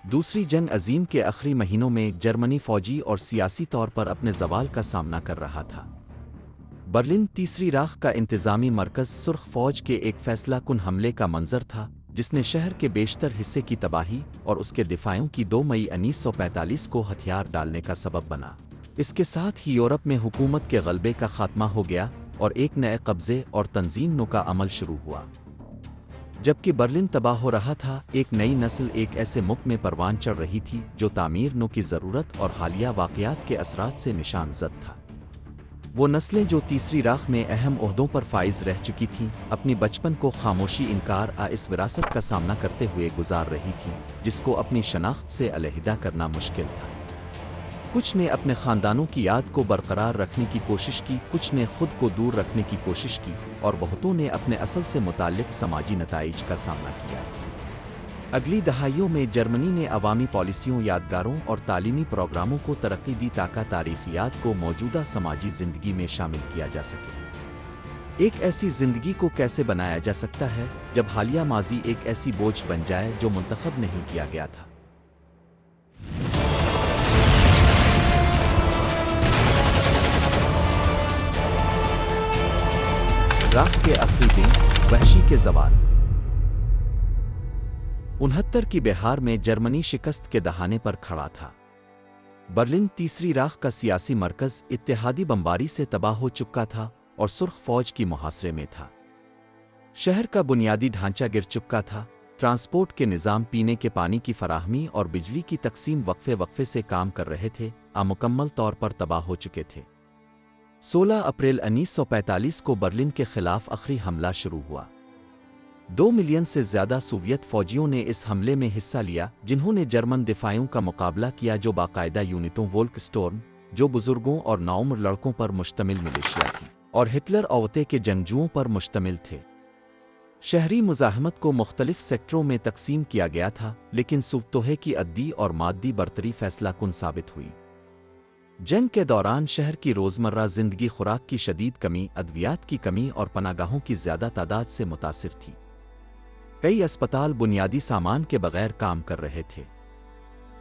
دوسری جنگ عظیم کے آخری مہینوں میں جرمنی فوجی اور سیاسی طور پر اپنے زوال کا سامنا کر رہا تھا۔ برلن تیسری راخ کا انتظامی مرکز سرخ فوج کے ایک فیصلہ کن حملے کا منظر تھا جس نے شہر کے بیشتر حصے کی تباہی اور اس کے دفاعوں کی 2 مئی 1945 کو ہتھیار ڈالنے کا سبب بنا۔ اس کے ساتھ ہی یورپ میں حکومت کے غلبے کا خاتمہ ہو گیا اور ایک نئے قبضے اور تنظیم نو کا عمل شروع ہوا۔ جبکہ برلن تباہ ہو رہا تھا، ایک نئی نسل ایک ایسے ملک میں پروان چڑھ رہی تھی جو تعمیر نو کی ضرورت اور حالیہ واقعات کے اثرات سے نشان زد تھا۔ وہ نسلیں جو تیسری راخ میں اہم عہدوں پر فائز رہ چکی تھیں، اپنی بچپن کو خاموشی انکار اس وراثت کا سامنا کرتے ہوئے گزار رہی تھیں جس کو اپنی شناخت سے علیحدہ کرنا مشکل تھا۔ کچھ نے اپنے خاندانوں کی یاد کو برقرار رکھنے کی کوشش کی، کچھ نے خود کو دور رکھنے کی کوشش کی، اور بہتوں نے اپنے اصل سے متعلق سماجی نتائج کا سامنا کیا۔ اگلی دہائیوں میں جرمنی نے عوامی پالیسیوں، یادگاروں اور تعلیمی پروگراموں کو ترقی دی تاکہ تاریخیات کو موجودہ سماجی زندگی میں شامل کیا جا سکے۔ ایک ایسی زندگی کو کیسے بنایا جا سکتا ہے جب حالیہ ماضی ایک ایسی بوجھ بن جائے جو منتخب نہیں کیا گیا تھا؟ راخ کے آخری دن، وحشی کے زوال۔ 69 کی بہار میں جرمنی شکست کے دہانے پر کھڑا تھا۔ برلن تیسری راخ کا سیاسی مرکز اتحادی بمباری سے تباہ ہو چکا تھا اور سرخ فوج کی محاصرے میں تھا۔ شہر کا بنیادی ڈھانچہ گر چکا تھا، ٹرانسپورٹ کے نظام، پینے کے پانی کی فراہمی اور بجلی کی تقسیم وقفے وقفے سے کام کر رہے تھے، مکمل طور پر تباہ ہو چکے تھے۔ 16 اپریل 1945 کو برلن کے خلاف آخری حملہ شروع ہوا۔ 2 ملین سے زیادہ سوویت فوجیوں نے اس حملے میں حصہ لیا جنہوں نے جرمن دفاعیوں کا مقابلہ کیا جو باقاعدہ یونٹوں وولک سٹورم، جو بزرگوں اور نوعمر لڑکوں پر مشتمل ملیشیا تھی، اور ہٹلر اوتے کے جنگجوؤں پر مشتمل تھے۔ شہری مزاحمت کو مختلف سیکٹروں میں تقسیم کیا گیا تھا، لیکن سوتوہے کی عددی اور مادی برتری فیصلہ کن ثابت ہوئی۔ جنگ کے دوران شہر کی روزمرہ زندگی خوراک کی شدید کمی، ادویات کی کمی اور پناہ گاہوں کی زیادہ تعداد سے متاثر تھی۔ کئی اسپتال بنیادی سامان کے بغیر کام کر رہے تھے۔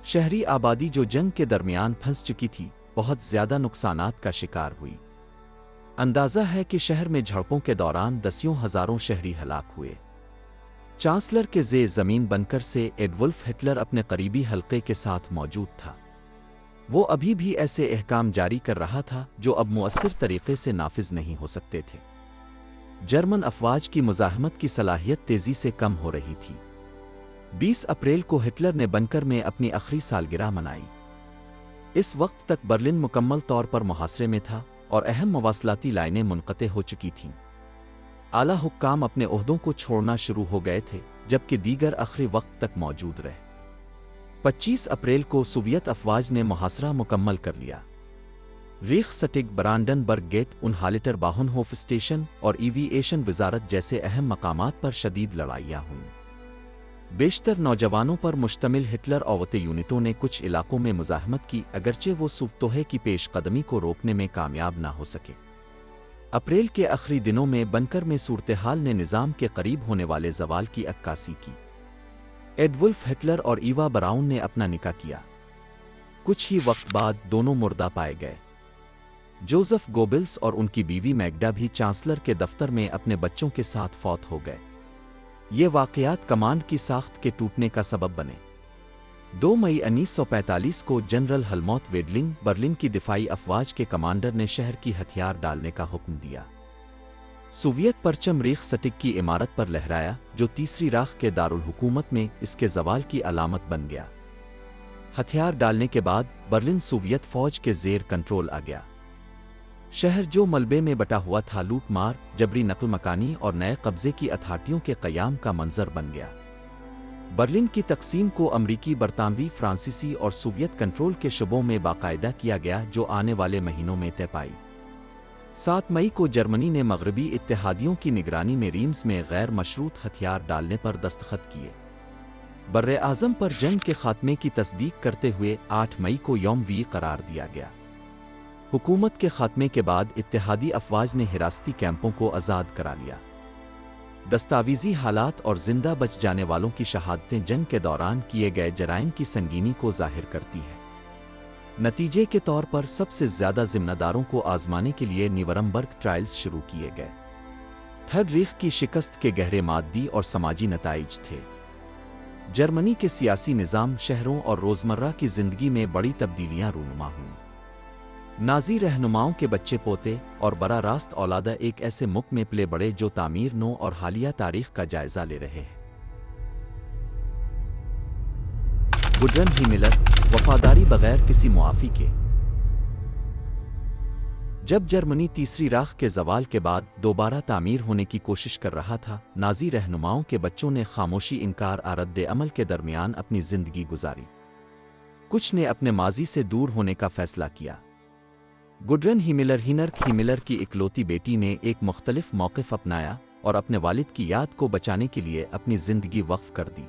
شہری آبادی جو جنگ کے درمیان پھنس چکی تھی، بہت زیادہ نقصانات کا شکار ہوئی۔ اندازہ ہے کہ شہر میں جھڑپوں کے دوران دسیوں ہزاروں شہری ہلاک ہوئے۔ چانسلر کے زیر زمین بنکر سے ایڈولف ہٹلر اپنے قریبی حلقے کے ساتھ موجود تھا۔ وہ ابھی بھی ایسے احکام جاری کر رہا تھا جو اب مؤثر طریقے سے نافذ نہیں ہو سکتے تھے۔ جرمن افواج کی مزاحمت کی صلاحیت تیزی سے کم ہو رہی تھی۔ 20 اپریل کو ہٹلر نے بنکر میں اپنی آخری سالگرہ منائی۔ اس وقت تک برلن مکمل طور پر محاصرے میں تھا اور اہم مواصلاتی لائنیں منقطع ہو چکی تھیں۔ اعلیٰ حکام اپنے عہدوں کو چھوڑنا شروع ہو گئے تھے جبکہ دیگر آخری وقت تک موجود رہے۔ 25 اپریل کو سوویت افواج نے محاصرہ مکمل کر لیا۔ ریخ سٹگ، برانڈنبرگ گیٹ، انہالٹر باہنہوف اسٹیشن اور ایوییشن وزارت جیسے اہم مقامات پر شدید لڑائیاں ہوئیں۔ بیشتر نوجوانوں پر مشتمل ہٹلر اوتے یونٹوں نے کچھ علاقوں میں مزاحمت کی اگرچہ وہ سوتوہے کی پیش قدمی کو روکنے میں کامیاب نہ ہو سکے۔ اپریل کے آخری دنوں میں بنکر میں صورتحال نے نظام کے قریب ہونے والے زوال کی عکاسی کی۔ ایڈولف ہٹلر اور ایوا براؤن نے اپنا نکاح کیا۔ کچھ ہی وقت بعد دونوں مردہ پائے گئے۔ جوزف گوبلس اور ان کی بیوی میگڈا بھی چانسلر کے دفتر میں اپنے بچوں کے ساتھ فوت ہو گئے۔ یہ واقعات کمانڈ کی ساخت کے ٹوٹنے کا سبب بنے۔ 2 مئی 1945 کو جنرل ہلموت ویڈلنگ، برلن کی دفاعی افواج کے کمانڈر نے شہر کی ہتھیار ڈالنے کا حکم دیا۔ سوویت پرچم ریخ سٹگ کی عمارت پر لہرایا جو تیسری راخ کے دارالحکومت میں اس کے زوال کی علامت بن گیا۔ ہتھیار ڈالنے کے بعد برلن سوویت فوج کے زیر کنٹرول آ گیا۔ شہر جو ملبے میں بٹا ہوا تھا، لوٹ مار، جبری نقل مکانی اور نئے قبضے کی اتھارٹیوں کے قیام کا منظر بن گیا۔ برلن کی تقسیم کو امریکی، برطانوی، فرانسیسی اور سوویت کنٹرول کے شعبوں میں باقاعدہ کیا گیا جو آنے والے مہینوں میں طے پائی۔ 7 مئی کو جرمنی نے مغربی اتحادیوں کی نگرانی میں ریمز میں غیر مشروط ہتھیار ڈالنے پر دستخط کیے۔ براعظم پر جنگ کے خاتمے کی تصدیق کرتے ہوئے 8 مئی کو یوم وی قرار دیا گیا۔ حکومت کے خاتمے کے بعد اتحادی افواج نے حراستی کیمپوں کو آزاد کرا لیا۔ دستاویزی حالات اور زندہ بچ جانے والوں کی شہادتیں جنگ کے دوران کیے گئے جرائم کی سنگینی کو ظاہر کرتی ہیں۔ نتیجے کے طور پر سب سے زیادہ ذمہ داروں کو آزمانے کے لیے نیورمبرگ ٹرائلز شروع کیے گئے۔ تھرڈ ریخ کی شکست کے گہرے مادی اور سماجی نتائج تھے۔ جرمنی کے سیاسی نظام، شہروں اور روزمرہ کی زندگی میں بڑی تبدیلیاں رونما ہوئیں۔ نازی رہنماؤں کے بچے پوتے اور براہ راست اولادہ ایک ایسے ملک میں پلے بڑے جو تعمیر نو اور حالیہ تاریخ کا جائزہ لے رہے ہیں۔ گڈرن ہیملر، وفاداری بغیر کسی معافی کے۔ جب جرمنی تیسری راخ کے زوال کے بعد دوبارہ تعمیر ہونے کی کوشش کر رہا تھا، نازی رہنماؤں کے بچوں نے خاموشی، انکار اور رد عمل کے درمیان اپنی زندگی گزاری۔ کچھ نے اپنے ماضی سے دور ہونے کا فیصلہ کیا۔ گڈرن ہیملر، ہینرک ہیملر کی اکلوتی بیٹی، نے ایک مختلف موقف اپنایا اور اپنے والد کی یاد کو بچانے کے لیے اپنی زندگی وقف کر دی۔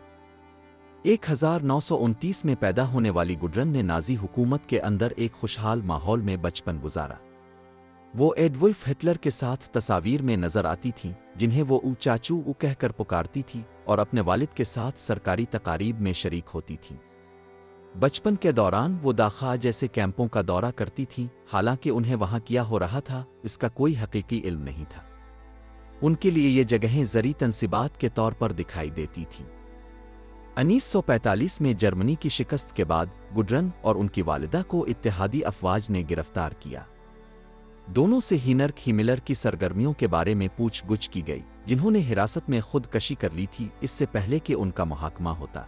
1929 میں پیدا ہونے والی گڈرن نے نازی حکومت کے اندر ایک خوشحال ماحول میں بچپن گزارا۔ وہ ایڈولف ہٹلر کے ساتھ تصاویر میں نظر آتی تھیں، جنہیں وہ چاچو کہہ کر پکارتی تھی، اور اپنے والد کے ساتھ سرکاری تقاریب میں شریک ہوتی تھیں۔ بچپن کے دوران وہ داخا جیسے کیمپوں کا دورہ کرتی تھیں، حالانکہ انہیں وہاں کیا ہو رہا تھا اس کا کوئی حقیقی علم نہیں تھا۔ ان کے لیے یہ جگہیں زرعی تنصیبات کے طور پر دکھائی دیتی تھیں۔ 1945 میں جرمنی کی شکست کے بعد گڈرن اور ان کی والدہ کو اتحادی افواج نے گرفتار کیا۔ دونوں سے ہینرک ہیملر کی سرگرمیوں کے بارے میں پوچھ گچھ کی گئی، جنہوں نے حراست میں خود کشی کر لی تھی اس سے پہلے کہ ان کا محاکمہ ہوتا۔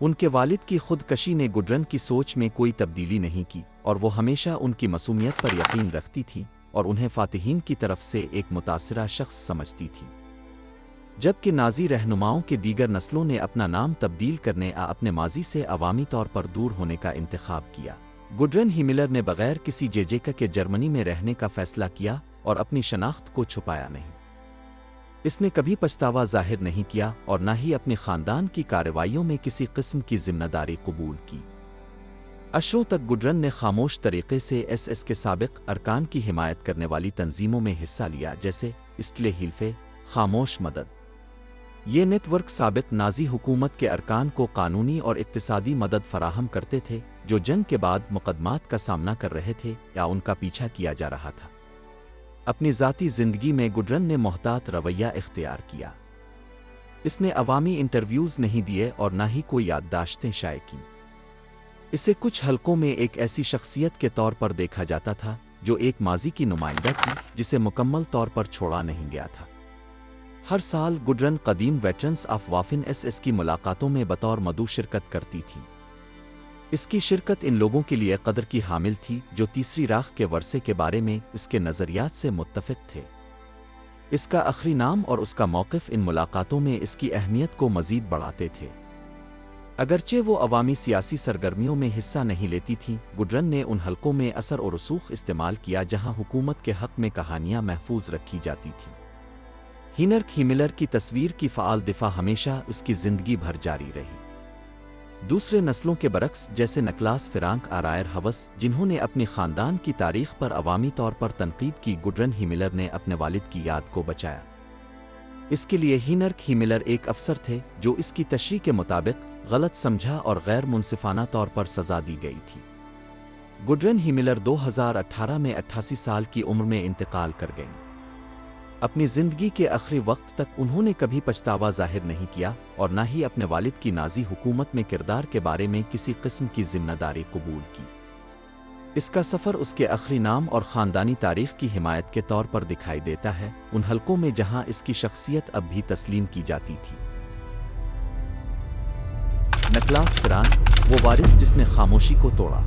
ان کے والد کی خود کشی نے گڈرن کی سوچ میں کوئی تبدیلی نہیں کی، اور وہ ہمیشہ ان کی معصومیت پر یقین رکھتی تھی اور انہیں فاتحین کی طرف سے ایک متاثرہ شخص سمجھتی تھی۔ جبکہ نازی رہنماؤں کے دیگر نسلوں نے اپنا نام تبدیل کرنے اپنے ماضی سے عوامی طور پر دور ہونے کا انتخاب کیا، گڈرن ہیملر نے بغیر کسی جھجک کے جرمنی میں رہنے کا فیصلہ کیا اور اپنی شناخت کو چھپایا نہیں۔ اس نے کبھی پچھتاوا ظاہر نہیں کیا اور نہ ہی اپنے خاندان کی کارروائیوں میں کسی قسم کی ذمہ داری قبول کی۔ عشروں تک گڈرن نے خاموش طریقے سے ایس کے سابق ارکان کی حمایت کرنے والی تنظیموں میں حصہ لیا، جیسے اسٹلے ہیلفے، خاموش مدد۔ یہ نیٹ ورک سابق نازی حکومت کے ارکان کو قانونی اور اقتصادی مدد فراہم کرتے تھے جو جنگ کے بعد مقدمات کا سامنا کر رہے تھے یا ان کا پیچھا کیا جا رہا تھا۔ اپنی ذاتی زندگی میں گڈرن نے محتاط رویہ اختیار کیا۔ اس نے عوامی انٹرویوز نہیں دیے اور نہ ہی کوئی یادداشتیں شائع کیں۔ اسے کچھ حلقوں میں ایک ایسی شخصیت کے طور پر دیکھا جاتا تھا جو ایک ماضی کی نمائندہ تھی جسے مکمل طور پر چھوڑا نہیں گیا تھا۔ ہر سال گڈرن قدیم ویٹرنز آف وافن ایس کی ملاقاتوں میں بطور مدعو شرکت کرتی تھی۔ اس کی شرکت ان لوگوں کے لیے قدر کی حامل تھی جو تیسری راخ کے ورثے کے بارے میں اس کے نظریات سے متفق تھے۔ اس کا آخری نام اور اس کا موقف ان ملاقاتوں میں اس کی اہمیت کو مزید بڑھاتے تھے۔ اگرچہ وہ عوامی سیاسی سرگرمیوں میں حصہ نہیں لیتی تھیں، گڈرن نے ان حلقوں میں اثر و رسوخ استعمال کیا جہاں حکومت کے حق میں کہانیاں محفوظ رکھی جاتی تھیں۔ ہینرک ہیملر کی تصویر کی فعال دفاع ہمیشہ اس کی زندگی بھر جاری رہی۔ دوسرے نسلوں کے برعکس، جیسے نکلاس فرانک آرائر ہوس، جنہوں نے اپنی خاندان کی تاریخ پر عوامی طور پر تنقید کی، گڈرن ہیملر نے اپنے والد کی یاد کو بچایا۔ اس کے لیے ہینرک ہیملر ایک افسر تھے جو اس کی تشریح کے مطابق غلط سمجھا اور غیر منصفانہ طور پر سزا دی گئی تھی۔ گڈرن ہیملر 2018 میں 88 سال کی عمر میں انتقال کر گئیں۔ اپنی زندگی کے آخری وقت تک انہوں نے کبھی پچھتاوا ظاہر نہیں کیا اور نہ ہی اپنے والد کی نازی حکومت میں کردار کے بارے میں کسی قسم کی ذمہ داری قبول کی۔ اس کا سفر اس کے آخری نام اور خاندانی تاریخ کی حمایت کے طور پر دکھائی دیتا ہے، ان حلقوں میں جہاں اس کی شخصیت اب بھی تسلیم کی جاتی تھی۔ نکلاس فرانک، وہ وارث جس نے خاموشی کو توڑا۔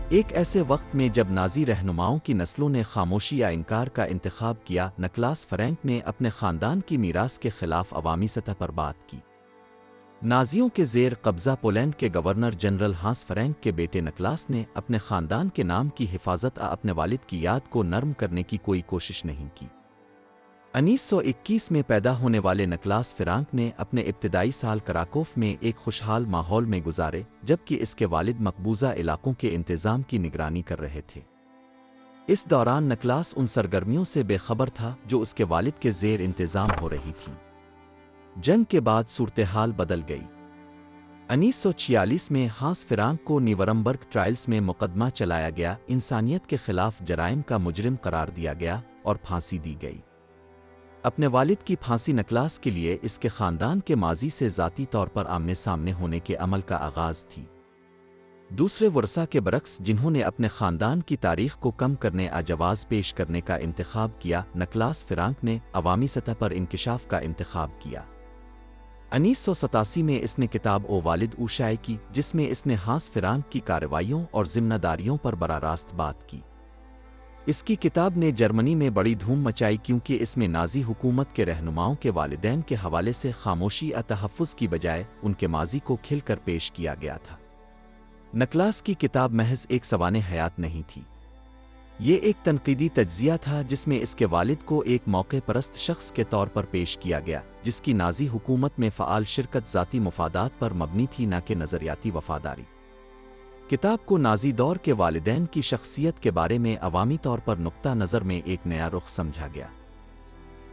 ایک ایسے وقت میں جب نازی رہنماؤں کی نسلوں نے خاموشی یا انکار کا انتخاب کیا، نکلاس فرینک نے اپنے خاندان کی میراث کے خلاف عوامی سطح پر بات کی۔ نازیوں کے زیر قبضہ پولینڈ کے گورنر جنرل ہانس فرینک کے بیٹے نکلاس نے اپنے خاندان کے نام کی حفاظت اپنے والد کی یاد کو نرم کرنے کی کوئی کوشش نہیں کی۔ 1921 میں پیدا ہونے والے نکلاس فرانک نے اپنے ابتدائی سال کراکوف میں ایک خوشحال ماحول میں گزارے، جبکہ اس کے والد مقبوضہ علاقوں کے انتظام کی نگرانی کر رہے تھے۔ اس دوران نکلاس ان سرگرمیوں سے بے خبر تھا جو اس کے والد کے زیر انتظام ہو رہی تھیں۔ جنگ کے بعد صورتحال بدل گئی۔ 1946 میں ہانس فرانک کو نیورمبرگ ٹرائلز میں مقدمہ چلایا گیا، انسانیت کے خلاف جرائم کا مجرم قرار دیا گیا اور پھانسی دی گئی۔ اپنے والد کی پھانسی نکلاس کے لیے اس کے خاندان کے ماضی سے ذاتی طور پر آمنے سامنے ہونے کے عمل کا آغاز تھی۔ دوسرے ورثاء کے برعکس جنہوں نے اپنے خاندان کی تاریخ کو کم کرنے جواز پیش کرنے کا انتخاب کیا، نکلاس فرانک نے عوامی سطح پر انکشاف کا انتخاب کیا۔ 1987 میں اس نے کتاب او والد او شائع کی، جس میں اس نے ہانس فرانک کی کارروائیوں اور ذمہ داریوں پر براہ راست بات کی۔ اس کی کتاب نے جرمنی میں بڑی دھوم مچائی کیونکہ اس میں نازی حکومت کے رہنماؤں کے والدین کے حوالے سے خاموشی تحفظ کی بجائے ان کے ماضی کو کھل کر پیش کیا گیا تھا۔ نکلاس کی کتاب محض ایک سوانح حیات نہیں تھی، یہ ایک تنقیدی تجزیہ تھا جس میں اس کے والد کو ایک موقع پرست شخص کے طور پر پیش کیا گیا جس کی نازی حکومت میں فعال شرکت ذاتی مفادات پر مبنی تھی، نہ کہ نظریاتی وفاداری۔ کتاب کو نازی دور کے والدین کی شخصیت کے بارے میں عوامی طور پر نقطہ نظر میں ایک نیا رخ سمجھا گیا۔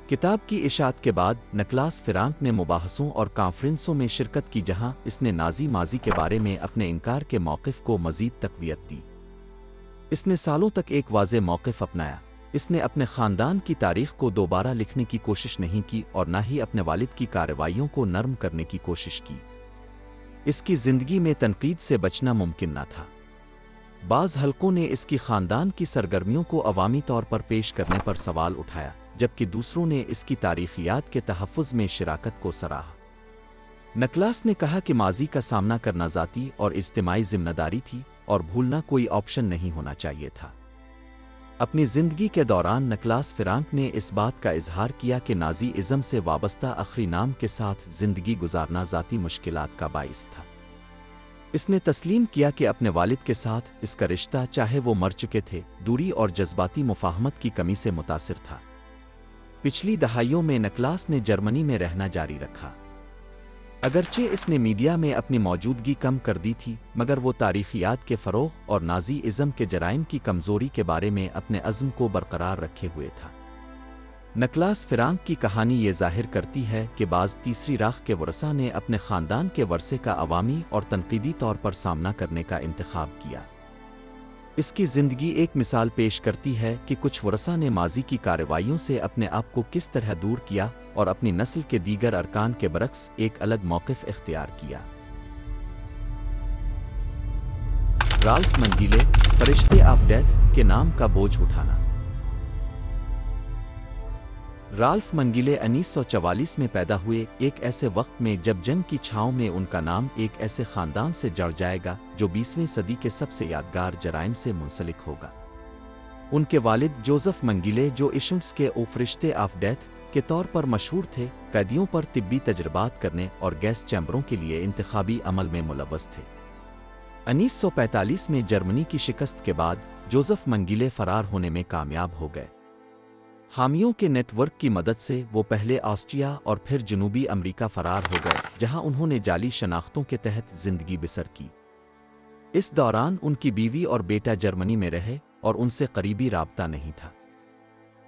کتاب کی اشاعت کے بعد نکلاس فرانک نے مباحثوں اور کانفرنسوں میں شرکت کی جہاں اس نے نازی ماضی کے بارے میں اپنے انکار کے موقف کو مزید تقویت دی۔ اس نے سالوں تک ایک واضح موقف اپنایا، اس نے اپنے خاندان کی تاریخ کو دوبارہ لکھنے کی کوشش نہیں کی اور نہ ہی اپنے والد کی کارروائیوں کو نرم کرنے کی کوشش کی۔ اس کی زندگی میں تنقید سے بچنا ممکن نہ تھا۔ بعض حلقوں نے اس کی خاندان کی سرگرمیوں کو عوامی طور پر پیش کرنے پر سوال اٹھایا، جبکہ دوسروں نے اس کی تاریخیات کے تحفظ میں شراکت کو سراہا۔ نکلاس نے کہا کہ ماضی کا سامنا کرنا ذاتی اور اجتماعی ذمہ داری تھی اور بھولنا کوئی آپشن نہیں ہونا چاہیے تھا۔ اپنی زندگی کے دوران نکلاس فرانک نے اس بات کا اظہار کیا کہ نازی ازم سے وابستہ آخری نام کے ساتھ زندگی گزارنا ذاتی مشکلات کا باعث تھا۔ اس نے تسلیم کیا کہ اپنے والد کے ساتھ اس کا رشتہ، چاہے وہ مر چکے تھے، دوری اور جذباتی مفاہمت کی کمی سے متاثر تھا۔ پچھلی دہائیوں میں نکلاس نے جرمنی میں رہنا جاری رکھا۔ اگرچہ اس نے میڈیا میں اپنی موجودگی کم کر دی تھی، مگر وہ تاریخیات کے فروغ اور نازی ازم کے جرائم کی کمزوری کے بارے میں اپنے عزم کو برقرار رکھے ہوئے تھا۔ نکلاس فرانک کی کہانی یہ ظاہر کرتی ہے کہ بعض تیسری راہ کے ورثاء نے اپنے خاندان کے ورثے کا عوامی اور تنقیدی طور پر سامنا کرنے کا انتخاب کیا۔ اس کی زندگی ایک مثال پیش کرتی ہے کہ کچھ ورثاء نے ماضی کی کارروائیوں سے اپنے آپ کو کس طرح دور کیا اور اپنی نسل کے دیگر ارکان کے برعکس ایک الگ موقف اختیار کیا۔ رالف منگیلے، فرشتے آف ڈیتھ کے نام کا بوجھ اٹھانا۔ رالف منگیلے 1944 میں پیدا ہوئے، ایک ایسے وقت میں جب جنگ کی چھاؤں میں ان کا نام ایک ایسے خاندان سے جڑ جائے گا جو 20ویں صدی کے سب سے یادگار جرائم سے منسلک ہوگا۔ ان کے والد جوزف منگیلے، جو ایشنٹس کے فرشتے آف ڈیتھ کے طور پر مشہور تھے، قیدیوں پر طبی تجربات کرنے اور گیس چیمبروں کے لیے انتخابی عمل میں ملوث تھے۔ 1945 میں جرمنی کی شکست کے بعد جوزف منگیلے فرار ہونے میں کامیاب ہو گئے۔ حامیوں کے نیٹ ورک کی مدد سے وہ پہلے آسٹریا اور پھر جنوبی امریکہ فرار ہو گئے، جہاں انہوں نے جعلی شناختوں کے تحت زندگی بسر کی۔ اس دوران ان کی بیوی اور بیٹا جرمنی میں رہے اور ان سے قریبی رابطہ نہیں تھا۔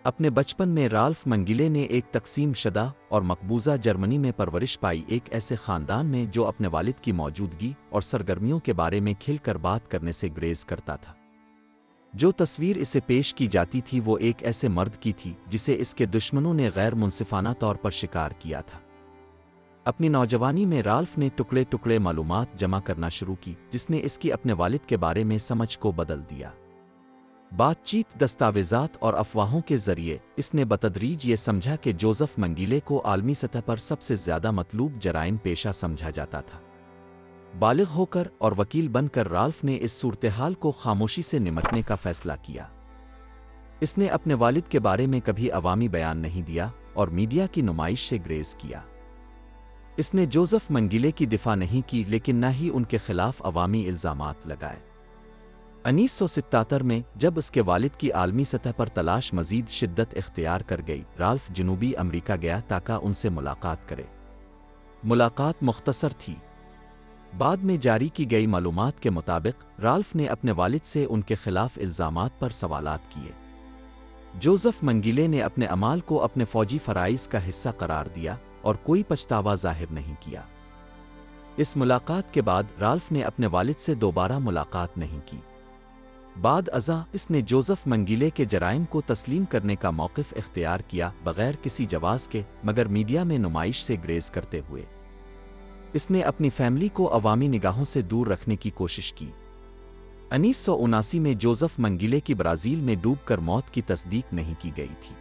اپنے بچپن میں رالف منگیلے نے ایک تقسیم شدہ اور مقبوضہ جرمنی میں پرورش پائی، ایک ایسے خاندان میں جو اپنے والد کی موجودگی اور سرگرمیوں کے بارے میں کھل کر بات کرنے سے گریز کرتا تھا۔ جو تصویر اسے پیش کی جاتی تھی وہ ایک ایسے مرد کی تھی جسے اس کے دشمنوں نے غیر منصفانہ طور پر شکار کیا تھا۔ اپنی نوجوانی میں رالف نے ٹکڑے ٹکڑے معلومات جمع کرنا شروع کی، جس نے اس کی اپنے والد کے بارے میں سمجھ کو بدل دیا۔ بات چیت، دستاویزات اور افواہوں کے ذریعے اس نے بتدریج یہ سمجھا کہ جوزف منگیلے کو عالمی سطح پر سب سے زیادہ مطلوب جرائم پیشہ سمجھا جاتا تھا۔ بالغ ہو کر اور وکیل بن کر رالف نے اس صورتحال کو خاموشی سے نمٹنے کا فیصلہ کیا۔ اس نے اپنے والد کے بارے میں کبھی عوامی بیان نہیں دیا اور میڈیا کی نمائش سے گریز کیا۔ اس نے جوزف منگیلے کی دفاع نہیں کی، لیکن نہ ہی ان کے خلاف عوامی الزامات لگائے۔ 1977 میں جب اس کے والد کی عالمی سطح پر تلاش مزید شدت اختیار کر گئی، رالف جنوبی امریکہ گیا تاکہ ان سے ملاقات کرے۔ ملاقات مختصر تھی۔ بعد میں جاری کی گئی معلومات کے مطابق رالف نے اپنے والد سے ان کے خلاف الزامات پر سوالات کیے۔ جوزف منگیلے نے اپنے اعمال کو اپنے فوجی فرائض کا حصہ قرار دیا اور کوئی پچھتاوا ظاہر نہیں کیا۔ اس ملاقات کے بعد رالف نے اپنے والد سے دوبارہ ملاقات نہیں کی۔ بعد ازاں اس نے جوزف منگیلے کے جرائم کو تسلیم کرنے کا موقف اختیار کیا بغیر کسی جواز کے، مگر میڈیا میں نمائش سے گریز کرتے ہوئے۔ اس نے اپنی فیملی کو عوامی نگاہوں سے دور رکھنے کی کوشش کی۔ 1979 میں جوزف منگیلے کی برازیل میں ڈوب کر موت کی تصدیق نہیں کی گئی تھی۔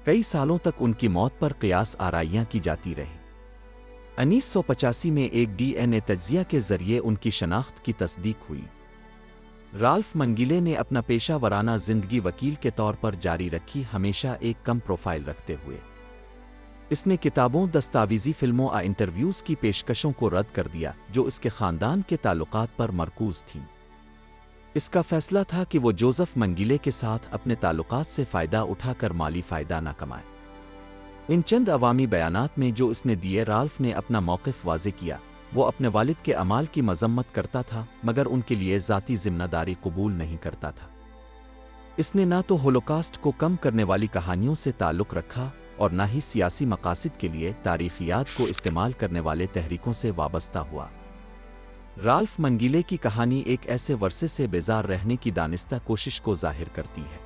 کئی سالوں تک ان کی موت پر قیاس آرائیاں کی جاتی رہیں۔ 1985 میں ایک ڈی این اے تجزیہ کے ذریعے ان کی شناخت کی تصدیق ہوئی۔ رالف منگیلے نے اپنا پیشہ ورانہ زندگی وکیل کے طور پر جاری رکھی، ہمیشہ ایک کم پروفائل رکھتے ہوئے۔ اس نے کتابوں، دستاویزی فلموں اور انٹرویوز کی پیشکشوں کو رد کر دیا جو اس کے خاندان کے تعلقات پر مرکوز تھیں۔ اس کا فیصلہ تھا کہ وہ جوزف منگیلے کے ساتھ اپنے تعلقات سے فائدہ اٹھا کر مالی فائدہ نہ کمائے۔ ان چند عوامی بیانات میں جو اس نے دیے، رالف نے اپنا موقف واضح کیا۔ وہ اپنے والد کے اعمال کی مذمت کرتا تھا مگر ان کے لیے ذاتی ذمہ داری قبول نہیں کرتا تھا۔ اس نے نہ تو ہولوکاسٹ کو کم کرنے والی کہانیوں سے تعلق رکھا اور نہ ہی سیاسی مقاصد کے لیے تاریخیات کو استعمال کرنے والے تحریکوں سے وابستہ ہوا۔ رالف منگیلے کی کہانی ایک ایسے ورثے سے بیزار رہنے کی دانستہ کوشش کو ظاہر کرتی ہے،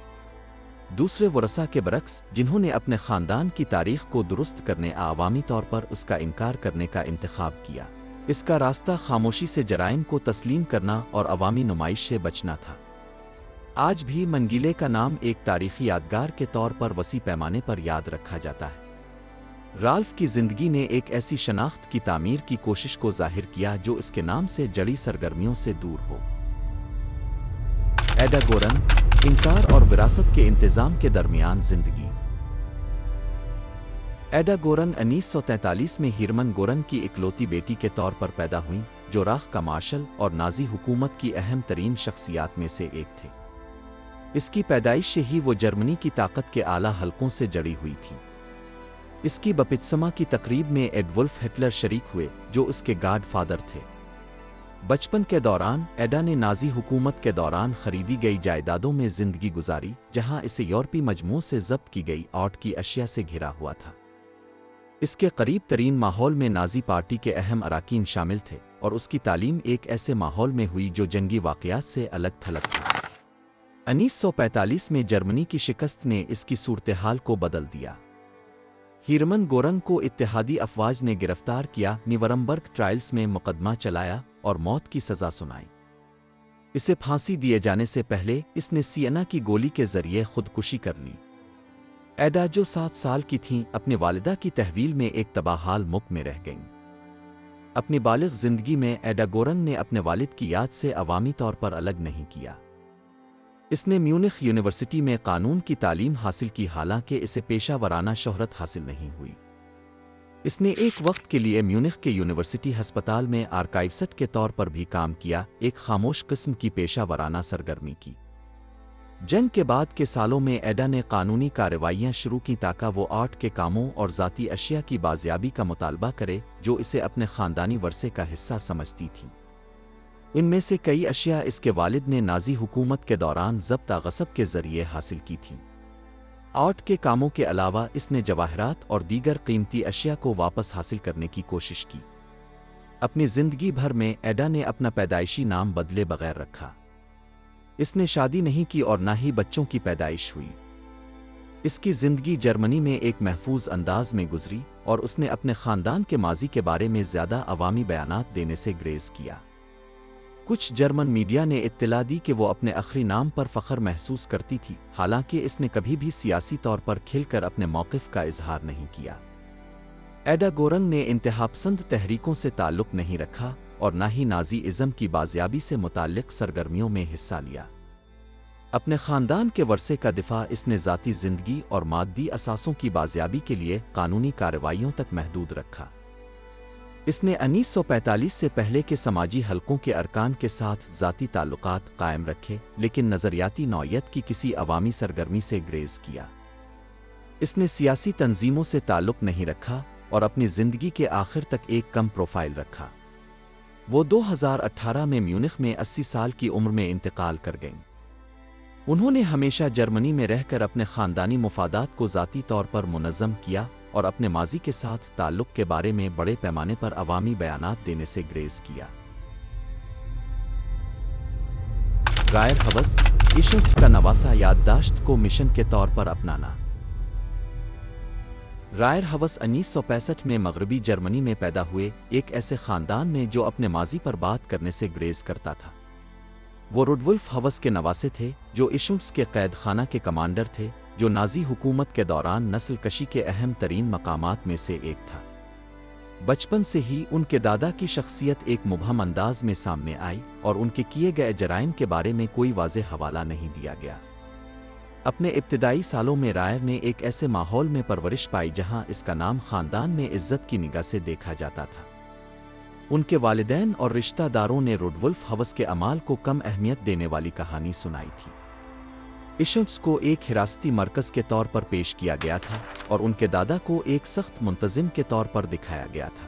دوسرے ورثاء کے برعکس جنہوں نے اپنے خاندان کی تاریخ کو درست کرنے عوامی طور پر اس کا انکار کرنے کا انتخاب کیا۔ اس کا راستہ خاموشی سے جرائم کو تسلیم کرنا اور عوامی نمائش سے بچنا تھا۔ آج بھی منگیلے کا نام ایک تاریخی یادگار کے طور پر وسیع پیمانے پر یاد رکھا جاتا ہے۔ رالف کی زندگی نے ایک ایسی شناخت کی تعمیر کی کوشش کو ظاہر کیا جو اس کے نام سے جڑی سرگرمیوں سے دور ہو۔ ایڈا گورن، انکار اور وراثت کے انتظام کے درمیان زندگی۔ ایڈا گورن 1943 میں ہیرمن گورن کی اکلوتی بیٹی کے طور پر پیدا ہوئیں، جو راخ کا مارشل اور نازی حکومت کی اہم ترین شخصیات میں سے ایک تھے۔ اس کی پیدائش سے ہی وہ جرمنی کی طاقت کے اعلیٰ حلقوں سے جڑی ہوئی تھی۔ اس کی بپتسمہ کی تقریب میں ایڈولف ہٹلر شریک ہوئے، جو اس کے گاڈ فادر تھے۔ بچپن کے دوران ایڈا نے نازی حکومت کے دوران خریدی گئی جائیدادوں میں زندگی گزاری، جہاں اسے یورپی مجموعوں سے ضبط کی گئی آرٹ کی اشیاء سے گھرا ہوا تھا۔ اس کے قریب ترین ماحول میں نازی پارٹی کے اہم اراکین شامل تھے، اور اس کی تعلیم ایک ایسے ماحول میں ہوئی جو جنگی واقعات سے الگ تھلگ تھا۔ 1945 میں جرمنی کی شکست نے اس کی صورتحال کو بدل دیا۔ ہیرمن گورن کو اتحادی افواج نے گرفتار کیا، نیورمبرگ ٹرائلز میں مقدمہ چلایا اور موت کی سزا سنائی۔ اسے پھانسی دیے جانے سے پہلے اس نے سینا کی گولی کے ذریعے خودکشی کر لی۔ ایڈا جو 7 سال کی تھیں، اپنی والدہ کی تحویل میں ایک تباہال ملک میں رہ گئیں۔ اپنی بالغ زندگی میں ایڈا گورن نے اپنے والد کی یاد سے عوامی طور پر الگ نہیں کیا۔ اس نے میونخ یونیورسٹی میں قانون کی تعلیم حاصل کی، حالانکہ اسے پیشہ ورانہ شہرت حاصل نہیں ہوئی۔ اس نے ایک وقت کے لیے میونخ کے یونیورسٹی ہسپتال میں آرکائیوسٹ کے طور پر بھی کام کیا، ایک خاموش قسم کی پیشہ ورانہ سرگرمی کی۔ جنگ کے بعد کے سالوں میں ایڈا نے قانونی کارروائیاں شروع کی تاکہ وہ آرٹ کے کاموں اور ذاتی اشیاء کی بازیابی کا مطالبہ کرے جو اسے اپنے خاندانی ورثے کا حصہ سمجھتی تھیں۔ ان میں سے کئی اشیاء اس کے والد نے نازی حکومت کے دوران ضبط غصب کے ذریعے حاصل کی تھیں۔ آرٹ کے کاموں کے علاوہ اس نے جواہرات اور دیگر قیمتی اشیاء کو واپس حاصل کرنے کی کوشش کی۔ اپنی زندگی بھر میں ایڈا نے اپنا پیدائشی نام بدلے بغیر رکھا۔ اس نے شادی نہیں کی اور نہ ہی بچوں کی پیدائش ہوئی۔ اس کی زندگی جرمنی میں ایک محفوظ انداز میں گزری اور اس نے اپنے خاندان کے ماضی کے بارے میں زیادہ عوامی بیانات دینے سے گریز کیا۔ کچھ جرمن میڈیا نے اطلاع دی کہ وہ اپنے آخری نام پر فخر محسوس کرتی تھی، حالانکہ اس نے کبھی بھی سیاسی طور پر کھل کر اپنے موقف کا اظہار نہیں کیا۔ ایڈا گورن نے انتہاپسند تحریکوں سے تعلق نہیں رکھا اور نہ ہی نازی ازم کی بازیابی سے متعلق سرگرمیوں میں حصہ لیا۔ اپنے خاندان کے ورثے کا دفاع اس نے ذاتی زندگی اور مادی اثاثوں کی بازیابی کے لیے قانونی کارروائیوں تک محدود رکھا۔ اس نے 1945 سے پہلے کے سماجی حلقوں کے ارکان کے ساتھ ذاتی تعلقات قائم رکھے، لیکن نظریاتی نوعیت کی کسی عوامی سرگرمی سے گریز کیا۔ اس نے سیاسی تنظیموں سے تعلق نہیں رکھا اور اپنی زندگی کے آخر تک ایک کم پروفائل رکھا۔ وہ 2018 میں میونخ میں 80 سال کی عمر میں انتقال کر گئیں۔ انہوں نے ہمیشہ جرمنی میں رہ کر اپنے خاندانی مفادات کو ذاتی طور پر منظم کیا اور اپنے ماضی کے ساتھ تعلق کے بارے میں بڑے پیمانے پر عوامی بیانات دینے سے گریز کیا۔ رائر ہوس، ایشنکس کا نواسہ یادداشت کو مشن کے طور پر اپنانا۔ رائر ہوس 1965 میں مغربی جرمنی میں پیدا ہوئے ایک ایسے خاندان میں جو اپنے ماضی پر بات کرنے سے گریز کرتا تھا۔ وہ روڈولف ہوس کے نواسے تھے جو ایشنکس کے قید خانہ کے کمانڈر تھے، جو نازی حکومت کے دوران نسل کشی کے اہم ترین مقامات میں سے ایک تھا۔ بچپن سے ہی ان کے دادا کی شخصیت ایک مبہم انداز میں سامنے آئی اور ان کے کیے گئے جرائم کے بارے میں کوئی واضح حوالہ نہیں دیا گیا۔ اپنے ابتدائی سالوں میں رائر نے ایک ایسے ماحول میں پرورش پائی جہاں اس کا نام خاندان میں عزت کی نگاہ سے دیکھا جاتا تھا۔ ان کے والدین اور رشتہ داروں نے روڈولف ہوس کے اعمال کو کم اہمیت دینے والی کہانی سنائی تھی۔ ایشنکس کو ایک حراستی مرکز کے طور پر پیش کیا گیا تھا اور ان کے دادا کو ایک سخت منتظم کے طور پر دکھایا گیا تھا۔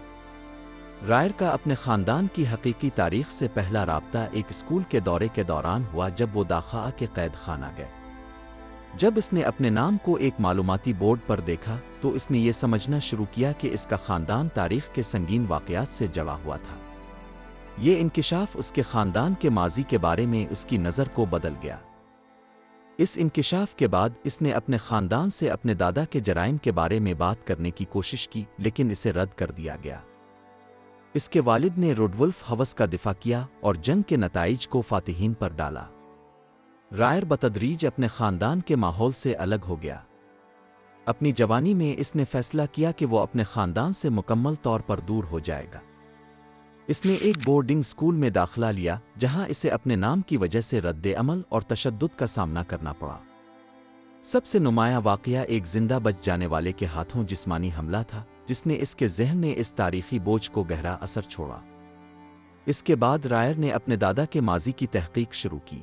رائر کا اپنے خاندان کی حقیقی تاریخ سے پہلا رابطہ ایک اسکول کے دورے کے دوران ہوا جب وہ داخلہ کے قید خانہ گئے۔ جب اس نے اپنے نام کو ایک معلوماتی بورڈ پر دیکھا تو اس نے یہ سمجھنا شروع کیا کہ اس کا خاندان تاریخ کے سنگین واقعات سے جڑا ہوا تھا۔ یہ انکشاف اس کے خاندان کے ماضی کے بارے میں اس کی نظر کو بدل گیا۔ اس انکشاف کے بعد اس نے اپنے خاندان سے اپنے دادا کے جرائم کے بارے میں بات کرنے کی کوشش کی، لیکن اسے رد کر دیا گیا۔ اس کے والد نے روڈولف ہوس کا دفاع کیا اور جنگ کے نتائج کو فاتحین پر ڈالا۔ رائر بتدریج اپنے خاندان کے ماحول سے الگ ہو گیا۔ اپنی جوانی میں اس نے فیصلہ کیا کہ وہ اپنے خاندان سے مکمل طور پر دور ہو جائے گا۔ اس نے ایک بورڈنگ اسکول میں داخلہ لیا جہاں اسے اپنے نام کی وجہ سے رد عمل اور تشدد کا سامنا کرنا پڑا۔ سب سے نمایاں واقعہ ایک زندہ بچ جانے والے کے ہاتھوں جسمانی حملہ تھا جس نے اس کے ذہن میں اس تاریخی بوجھ کو گہرا اثر چھوڑا۔ اس کے بعد رائر نے اپنے دادا کے ماضی کی تحقیق شروع کی۔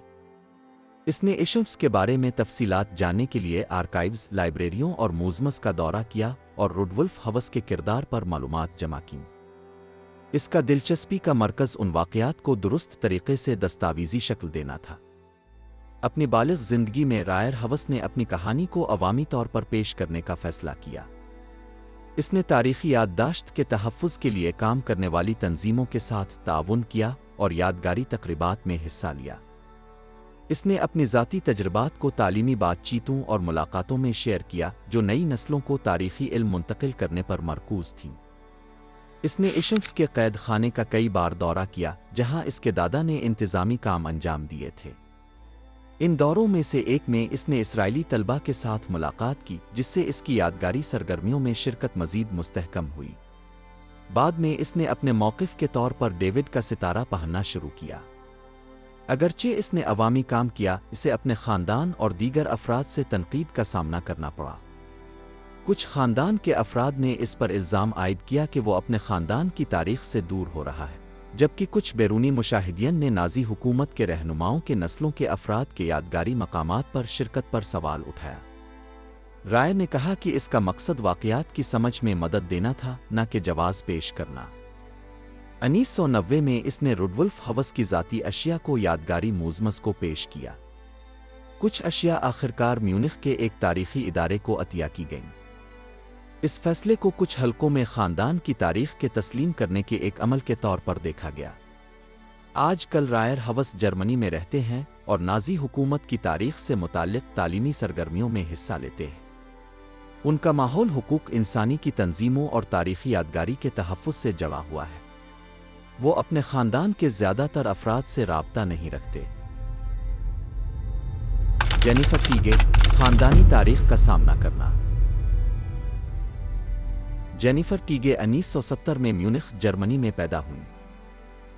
اس نے ایشنکس کے بارے میں تفصیلات جاننے کے لیے آرکائیوز، لائبریریوں اور میوزیمز کا دورہ کیا اور روڈولف ہوس کے کردار پر معلومات جمع کیں۔ اس کا دلچسپی کا مرکز ان واقعات کو درست طریقے سے دستاویزی شکل دینا تھا۔ اپنی بالغ زندگی میں رائر ہوس نے اپنی کہانی کو عوامی طور پر پیش کرنے کا فیصلہ کیا۔ اس نے تاریخی یادداشت کے تحفظ کے لیے کام کرنے والی تنظیموں کے ساتھ تعاون کیا اور یادگاری تقریبات میں حصہ لیا۔ اس نے اپنی ذاتی تجربات کو تعلیمی بات چیتوں اور ملاقاتوں میں شیئر کیا جو نئی نسلوں کو تاریخی علم منتقل کرنے پر مرکوز تھیں۔ اس نے ایشنکس کے قید خانے کا کئی بار دورہ کیا جہاں اس کے دادا نے انتظامی کام انجام دیے تھے۔ ان دوروں میں سے ایک میں اس نے اسرائیلی طلبہ کے ساتھ ملاقات کی جس سے اس کی یادگاری سرگرمیوں میں شرکت مزید مستحکم ہوئی۔ بعد میں اس نے اپنے موقف کے طور پر ڈیوڈ کا ستارہ پہننا شروع کیا۔ اگرچہ اس نے عوامی کام کیا، اسے اپنے خاندان اور دیگر افراد سے تنقید کا سامنا کرنا پڑا۔ کچھ خاندان کے افراد نے اس پر الزام عائد کیا کہ وہ اپنے خاندان کی تاریخ سے دور ہو رہا ہے، جبکہ کچھ بیرونی مشاہدین نے نازی حکومت کے رہنماؤں کے نسلوں کے افراد کے یادگاری مقامات پر شرکت پر سوال اٹھایا۔ رائر نے کہا کہ اس کا مقصد واقعات کی سمجھ میں مدد دینا تھا، نہ کہ جواز پیش کرنا۔ 1990 میں اس نے روڈولف ہوس کی ذاتی اشیاء کو یادگاری میوزیمز کو پیش کیا۔ کچھ اشیاء آخرکار میونخ کے ایک تاریخی ادارے کو عطیہ کی گئیں۔ اس فیصلے کو کچھ حلقوں میں خاندان کی تاریخ کے تسلیم کرنے کے ایک عمل کے طور پر دیکھا گیا۔ آج کل رائر ہوس جرمنی میں رہتے ہیں اور نازی حکومت کی تاریخ سے متعلق تعلیمی سرگرمیوں میں حصہ لیتے ہیں۔ ان کا ماحول حقوق انسانی کی تنظیموں اور تاریخی یادگاری کے تحفظ سے جڑا ہوا ہے۔ وہ اپنے خاندان کے زیادہ تر افراد سے رابطہ نہیں رکھتے۔ جینیفر ٹیگے، خاندانی تاریخ کا سامنا کرنا۔ جینیفر ٹیگے 1970 میں میونخ، جرمنی میں پیدا ہوئیں۔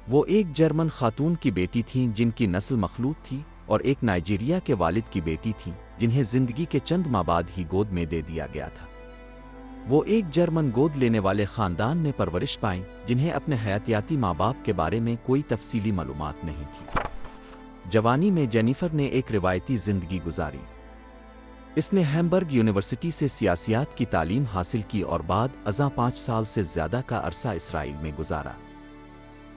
وہ ایک جرمن خاتون کی بیٹی تھیں جن کی نسل مخلوط تھی اور ایک نائجیریا کے والد کی بیٹی تھیں جنہیں زندگی کے چند ماہ بعد ہی گود میں دے دیا گیا تھا۔ وہ ایک جرمن گود لینے والے خاندان میں پرورش پائیں جنہیں اپنے حیاتیاتی ماں باپ کے بارے میں کوئی تفصیلی معلومات نہیں تھی۔ جوانی میں جینیفر نے ایک روایتی زندگی گزاری۔ اس نے ہیمبرگ یونیورسٹی سے سیاسیات کی تعلیم حاصل کی اور بعد ازاں 5 سال سے زیادہ کا عرصہ اسرائیل میں گزارا۔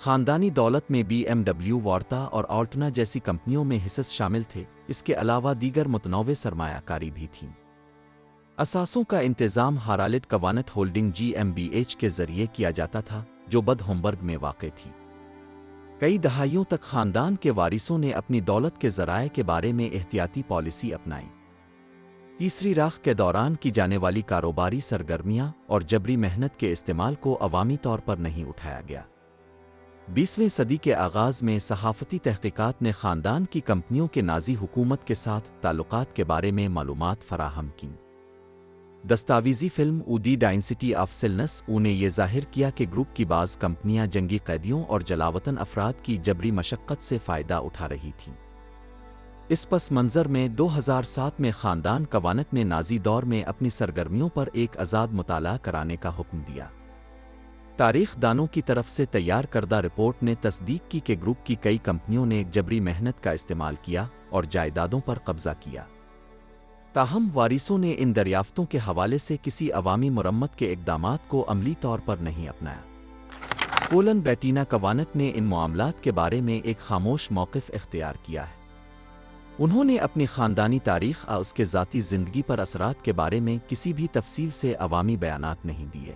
خاندانی دولت میں BMW وارتا اور آلٹنا جیسی کمپنیوں میں حصص شامل تھے، اس کے علاوہ دیگر متنوع سرمایہ کاری بھی تھیں۔ اثاثوں کا انتظام ہارالڈ کوانٹ ہولڈنگ GmbH کے ذریعے کیا جاتا تھا، جو بد ہومبرگ میں واقع تھی۔ کئی دہائیوں تک خاندان کے وارثوں نے اپنی دولت کے ذرائع کے بارے میں احتیاطی پالیسی اپنائی۔ تیسری راکھ کے دوران کی جانے والی کاروباری سرگرمیاں اور جبری محنت کے استعمال کو عوامی طور پر نہیں اٹھایا گیا۔ 20ویں صدی کے آغاز میں صحافتی تحقیقات نے خاندان کی کمپنیوں کے نازی حکومت کے ساتھ تعلقات کے بارے میں معلومات فراہم کیں۔ دستاویزی فلم دی ڈائنسٹی آف سلنس نے یہ ظاہر کیا کہ گروپ کی بعض کمپنیاں جنگی قیدیوں اور جلاوطن افراد کی جبری مشقت سے فائدہ اٹھا رہی تھیں۔ اس پس منظر میں 2007 میں خاندان کوانٹ نے نازی دور میں اپنی سرگرمیوں پر ایک آزاد مطالعہ کرانے کا حکم دیا۔ تاریخ دانوں کی طرف سے تیار کردہ رپورٹ نے تصدیق کی کہ گروپ کی کئی کمپنیوں نے جبری محنت کا استعمال کیا اور جائیدادوں پر قبضہ کیا۔ تاہم وارثوں نے ان دریافتوں کے حوالے سے کسی عوامی مرمت کے اقدامات کو عملی طور پر نہیں اپنایا۔ کولن بیٹینا کوانٹ نے ان معاملات کے بارے میں ایک خاموش موقف اختیار کیا ہے۔ انہوں نے اپنی خاندانی تاریخ اور اس کے ذاتی زندگی پر اثرات کے بارے میں کسی بھی تفصیل سے عوامی بیانات نہیں دیے۔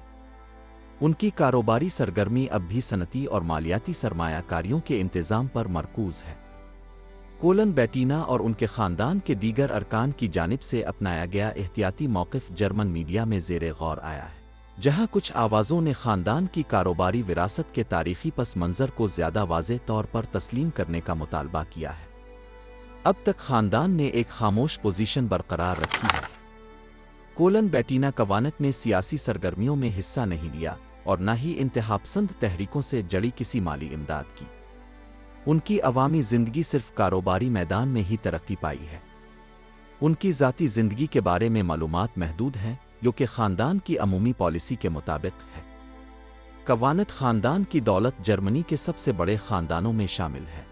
ان کی کاروباری سرگرمی اب بھی صنعتی اور مالیاتی سرمایہ کاریوں کے انتظام پر مرکوز ہے۔ کولن بیٹینا اور ان کے خاندان کے دیگر ارکان کی جانب سے اپنایا گیا احتیاطی موقف جرمن میڈیا میں زیر غور آیا ہے، جہاں کچھ آوازوں نے خاندان کی کاروباری وراثت کے تاریخی پس منظر کو زیادہ واضح طور پر تسلیم کرنے کا مطالبہ کیا ہے۔ اب تک خاندان نے ایک خاموش پوزیشن برقرار رکھی ہے۔ کولن بیٹینا کوانٹ نے سیاسی سرگرمیوں میں حصہ نہیں لیا اور نہ ہی انتہاپسند تحریکوں سے جڑی کسی مالی امداد کی۔ ان کی عوامی زندگی صرف کاروباری میدان میں ہی ترقی پائی ہے۔ ان کی ذاتی زندگی کے بارے میں معلومات محدود ہیں، جو کہ خاندان کی عمومی پالیسی کے مطابق ہے۔ کوانٹ خاندان کی دولت جرمنی کے سب سے بڑے خاندانوں میں شامل ہے۔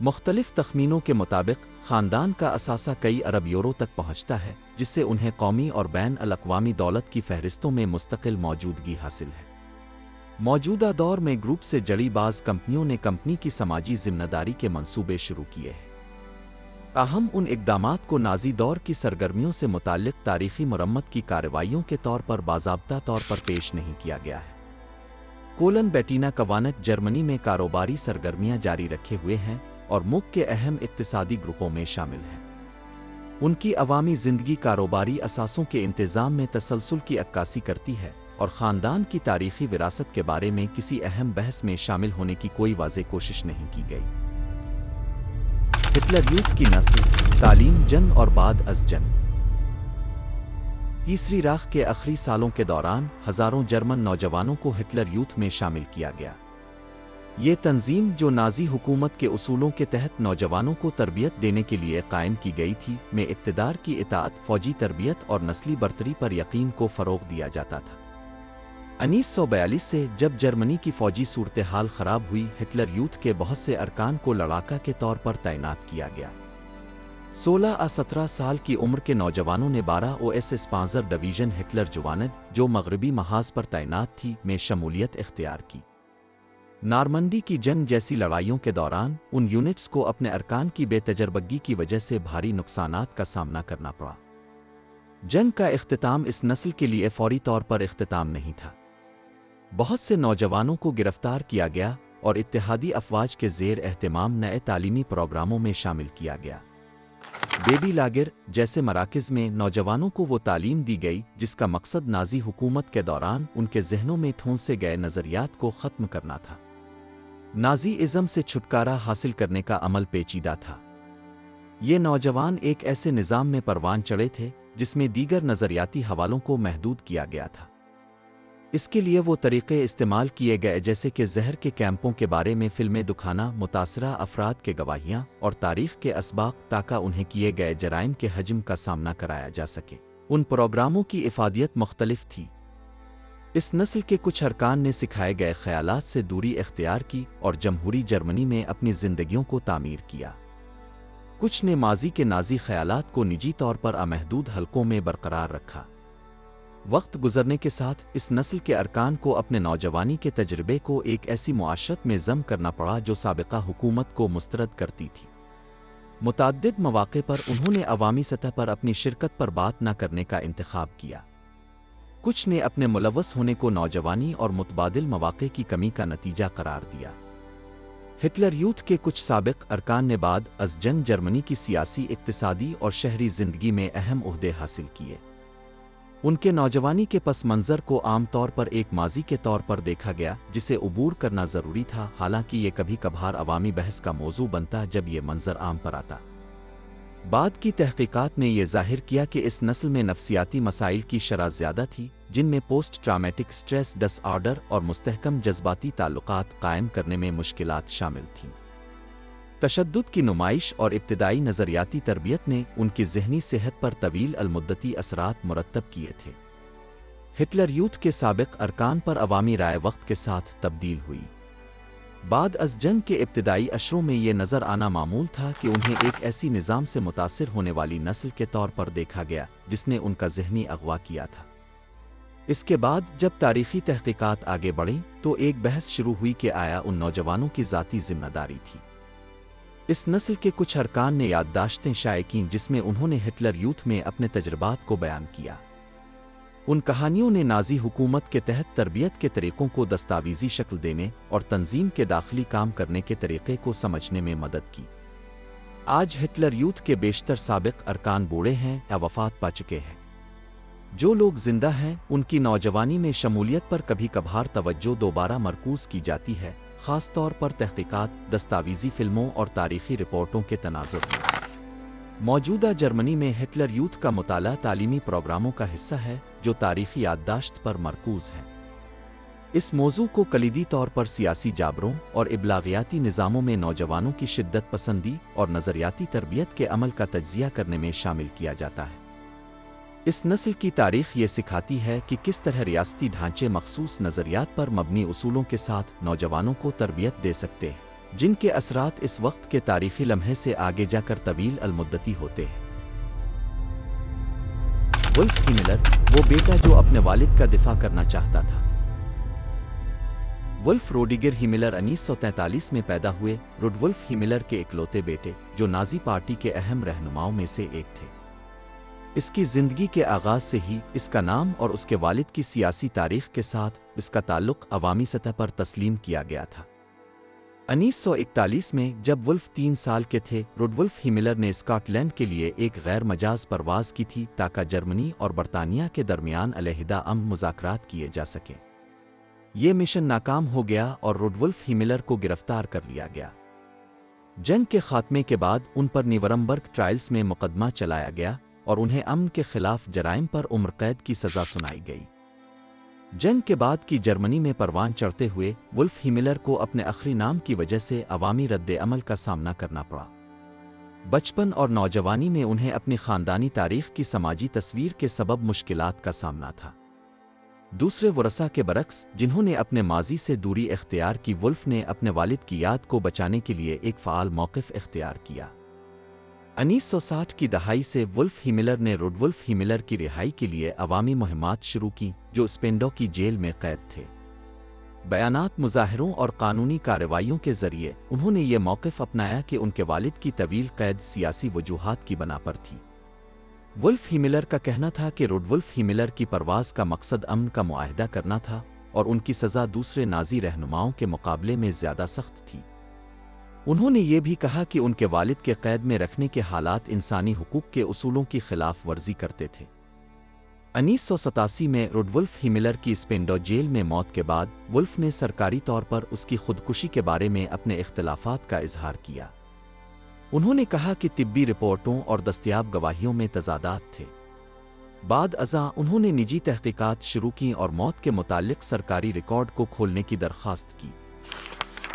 مختلف تخمینوں کے مطابق خاندان کا اثاثہ کئی ارب یورو تک پہنچتا ہے، جس سے انہیں قومی اور بین الاقوامی دولت کی فہرستوں میں مستقل موجودگی حاصل ہے۔ موجودہ دور میں گروپ سے جڑی بعض کمپنیوں نے کمپنی کی سماجی ذمہ داری کے منصوبے شروع کیے ہیں۔ تاہم ان اقدامات کو نازی دور کی سرگرمیوں سے متعلق تاریخی مرمت کی کارروائیوں کے طور پر باضابطہ طور پر پیش نہیں کیا گیا ہے۔ کولن بیٹینا کوانٹ جرمنی میں کاروباری سرگرمیاں جاری رکھے ہوئے ہیں اور ملک کے اہم اقتصادی گروپوں میں شامل ہیں۔ ان کی عوامی زندگی کاروباری اثاثوں کے انتظام میں تسلسل کی عکاسی کرتی ہے اور خاندان کی تاریخی وراثت کے بارے میں کسی اہم بحث میں شامل ہونے کی کوئی واضح کوشش نہیں کی گئی۔ ہٹلر یوتھ کی نسل، تعلیم، جنگ اور بعد از جنگ۔ تیسری راکھ کے آخری سالوں کے دوران ہزاروں جرمن نوجوانوں کو ہٹلر یوتھ میں شامل کیا گیا۔ یہ تنظیم، جو نازی حکومت کے اصولوں کے تحت نوجوانوں کو تربیت دینے کے لیے قائم کی گئی تھی، میں اقتدار کی اطاعت، فوجی تربیت اور نسلی برتری پر یقین کو فروغ دیا جاتا تھا۔ 1942 سے جب جرمنی کی فوجی صورتحال خراب ہوئی، ہٹلر یوتھ کے بہت سے ارکان کو لڑاکا کے طور پر تعینات کیا گیا۔ 16 اور 17 سال کی عمر کے نوجوانوں نے 12 OSS پانزر ڈویژن ہٹلر جوانڈ، جو مغربی محاذ پر تعینات تھی، میں شمولیت اختیار کی۔ نارمنڈی کی جنگ جیسی لڑائیوں کے دوران ان یونٹس کو اپنے ارکان کی بے تجربگی کی وجہ سے بھاری نقصانات کا سامنا کرنا پڑا۔ جنگ کا اختتام اس نسل کے لیے فوری طور پر اختتام نہیں تھا۔ بہت سے نوجوانوں کو گرفتار کیا گیا اور اتحادی افواج کے زیر اہتمام نئے تعلیمی پروگراموں میں شامل کیا گیا۔ بیبی لاگر جیسے مراکز میں نوجوانوں کو وہ تعلیم دی گئی جس کا مقصد نازی حکومت کے دوران ان کے ذہنوں میں ٹھونسے گئے نظریات کو ختم کرنا تھا۔ نازی ازم سے چھٹکارا حاصل کرنے کا عمل پیچیدہ تھا۔ یہ نوجوان ایک ایسے نظام میں پروان چڑھے تھے جس میں دیگر نظریاتی حوالوں کو محدود کیا گیا تھا۔ اس کے لیے وہ طریقے استعمال کیے گئے جیسے کہ زہر کے کیمپوں کے بارے میں فلمیں دکھانا، متاثرہ افراد کے گواہیاں اور تاریخ کے اسباق تاکہ انہیں کیے گئے جرائم کے حجم کا سامنا کرایا جا سکے۔ ان پروگراموں کی افادیت مختلف تھی۔ اس نسل کے کچھ ارکان نے سکھائے گئے خیالات سے دوری اختیار کی اور جمہوری جرمنی میں اپنی زندگیوں کو تعمیر کیا۔ کچھ نے ماضی کے نازی خیالات کو نجی طور پر امحدود حلقوں میں برقرار رکھا۔ وقت گزرنے کے ساتھ اس نسل کے ارکان کو اپنے نوجوانی کے تجربے کو ایک ایسی معاشرت میں ضم کرنا پڑا جو سابقہ حکومت کو مسترد کرتی تھی۔ متعدد مواقع پر انہوں نے عوامی سطح پر اپنی شرکت پر بات نہ کرنے کا انتخاب کیا۔ کچھ نے اپنے ملوث ہونے کو نوجوانی اور متبادل مواقع کی کمی کا نتیجہ قرار دیا۔ ہٹلر یوتھ کے کچھ سابق ارکان نے بعد از جنگ جرمنی کی سیاسی، اقتصادی اور شہری زندگی میں اہم عہدے حاصل کیے۔ ان کے نوجوانی کے پس منظر کو عام طور پر ایک ماضی کے طور پر دیکھا گیا جسے عبور کرنا ضروری تھا، حالانکہ یہ کبھی کبھار عوامی بحث کا موضوع بنتا جب یہ منظر عام پر آتا۔ بعد کی تحقیقات نے یہ ظاہر کیا کہ اس نسل میں نفسیاتی مسائل کی شرح زیادہ تھی، جن میں پوسٹ ٹرامیٹک سٹریس ڈس آرڈر اور مستحکم جذباتی تعلقات قائم کرنے میں مشکلات شامل تھیں۔ تشدد کی نمائش اور ابتدائی نظریاتی تربیت نے ان کی ذہنی صحت پر طویل المدتی اثرات مرتب کیے تھے۔ ہٹلر یوتھ کے سابق ارکان پر عوامی رائے وقت کے ساتھ تبدیل ہوئی۔ بعد از جنگ کے ابتدائی اشروں میں یہ نظر آنا معمول تھا کہ انہیں ایک ایسی نظام سے متاثر ہونے والی نسل کے طور پر دیکھا گیا جس نے ان کا ذہنی اغوا کیا تھا۔ اس کے بعد جب تاریخی تحقیقات آگے بڑھیں تو ایک بحث شروع ہوئی کہ آیا ان نوجوانوں کی ذاتی ذمہ داری تھی۔ اس نسل کے کچھ ارکان نے یادداشتیں شائع کیں جس میں انہوں نے ہٹلر یوتھ میں اپنے تجربات کو بیان کیا۔ ان کہانیوں نے نازی حکومت کے تحت تربیت کے طریقوں کو دستاویزی شکل دینے اور تنظیم کے داخلی کام کرنے کے طریقے کو سمجھنے میں مدد کی۔ آج ہٹلر یوتھ کے بیشتر سابق ارکان بوڑھے ہیں یا وفات پا چکے ہیں۔ جو لوگ زندہ ہیں ان کی نوجوانی میں شمولیت پر کبھی کبھار توجہ دوبارہ مرکوز کی جاتی ہے، خاص طور پر تحقیقات، دستاویزی فلموں اور تاریخی رپورٹوں کے تناظر میں۔ موجودہ جرمنی میں ہٹلر یوتھ کا مطالعہ تعلیمی پروگراموں کا حصہ ہے جو تاریخی یادداشت پر مرکوز ہے۔ اس موضوع کو کلیدی طور پر سیاسی جابروں اور ابلاغیاتی نظاموں میں نوجوانوں کی شدت پسندی اور نظریاتی تربیت کے عمل کا تجزیہ کرنے میں شامل کیا جاتا ہے۔ اس نسل کی تاریخ یہ سکھاتی ہے کہ کس طرح ریاستی ڈھانچے مخصوص نظریات پر مبنی اصولوں کے ساتھ نوجوانوں کو تربیت دے سکتے ہیں، جن کے اثرات اس وقت کے تاریخی لمحے سے آگے جا کر طویل المدتی ہوتے ہیں۔ ولف ہیملر، وہ بیٹا جو اپنے والد کا دفاع کرنا چاہتا تھا۔ ولف روڈیگر ہیملر 1943 میں پیدا ہوئے۔ روڈولف ہیملر کے اکلوتے بیٹے جو نازی پارٹی کے اہم رہنماؤں میں سے ایک تھے۔ اس کی زندگی کے آغاز سے ہی اس کا نام اور اس کے والد کی سیاسی تاریخ کے ساتھ اس کا تعلق عوامی سطح پر تسلیم کیا گیا تھا۔ 1941 میں جب ولف 3 سال کے تھے، روڈولف ہیملر نے اسکاٹ لینڈ کے لیے ایک غیر مجاز پرواز کی تھی تاکہ جرمنی اور برطانیہ کے درمیان علیحدہ امن مذاکرات کیے جا سکیں۔ یہ مشن ناکام ہو گیا اور روڈولف ہیملر کو گرفتار کر لیا گیا۔ جنگ کے خاتمے کے بعد ان پر نیورمبرگ ٹرائلز میں مقدمہ چلایا گیا اور انہیں امن کے خلاف جرائم پر عمر قید کی سزا سنائی گئی۔ جنگ کے بعد کی جرمنی میں پروان چڑھتے ہوئے ولف ہیملر کو اپنے آخری نام کی وجہ سے عوامی رد عمل کا سامنا کرنا پڑا۔ بچپن اور نوجوانی میں انہیں اپنی خاندانی تاریخ کی سماجی تصویر کے سبب مشکلات کا سامنا تھا۔ دوسرے ورثاء کے برعکس جنہوں نے اپنے ماضی سے دوری اختیار کی، ولف نے اپنے والد کی یاد کو بچانے کے لیے ایک فعال موقف اختیار کیا۔ 1960 کی دہائی سے ولف ہیملر نے روڈولف ہیملر کی رہائی کے لیے عوامی مہمات شروع کیں جو اسپینڈو کی جیل میں قید تھے۔ بیانات، مظاہروں اور قانونی کارروائیوں کے ذریعے انہوں نے یہ موقف اپنایا کہ ان کے والد کی طویل قید سیاسی وجوہات کی بنا پر تھی۔ ولف ہیملر کا کہنا تھا کہ روڈولف ہیملر کی پرواز کا مقصد امن کا معاہدہ کرنا تھا اور ان کی سزا دوسرے نازی رہنماؤں کے مقابلے میں زیادہ سخت تھی۔ انہوں نے یہ بھی کہا کہ ان کے والد کے قید میں رکھنے کے حالات انسانی حقوق کے اصولوں کی خلاف ورزی کرتے تھے۔ 1987 میں روڈولف ہیملر کی اسپینڈو جیل میں موت کے بعد ولف نے سرکاری طور پر اس کی خودکشی کے بارے میں اپنے اختلافات کا اظہار کیا۔ انہوں نے کہا کہ طبی رپورٹوں اور دستیاب گواہیوں میں تضادات تھے۔ بعد ازاں انہوں نے نجی تحقیقات شروع کیں اور موت کے متعلق سرکاری ریکارڈ کو کھولنے کی درخواست کی۔